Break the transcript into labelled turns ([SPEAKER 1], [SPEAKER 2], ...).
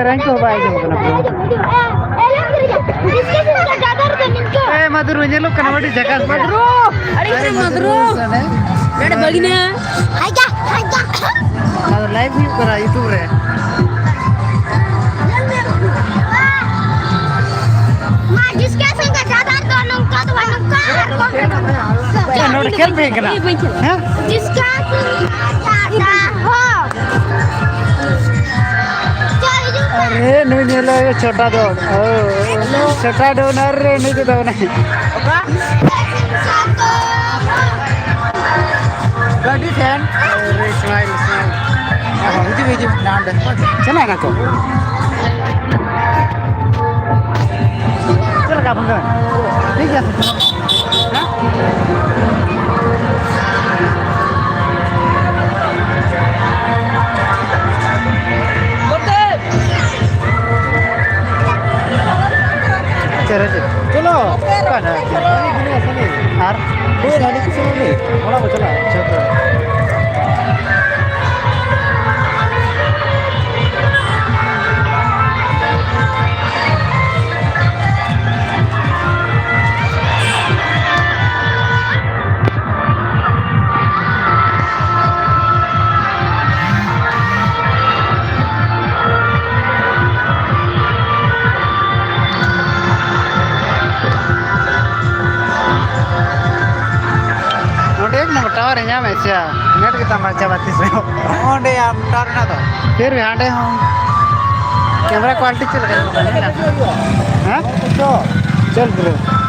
[SPEAKER 1] Rank हो पाएगा ए मधुर ये लोग कनवटी जगह मधुर अरे मधुर मैंने बगिना हाइजा मधुर लाइव भी करा यूट्यूब रे मां जिसके संग ज्यादा तो नंका तो नंका नोट खेल फेंकना हैं जिसका ज्यादा हो अरे नहीं लो ये छोटा दो छोटा दो अरे नहीं तो नहीं Gadi fan, smile. Ini nanda. Cina nak kau? Cina kapan kan? Ini क्या? हाँ? चलो kan har dua hari ke sini mana mau चला चलो टावर है यहाँ में अच्छा नेट कितना मजा बाती से ओंडे आप टावर ना तो फिर भी आंटे हम कैमरा क्वालिटी चल रही है हाँ चल ब्रो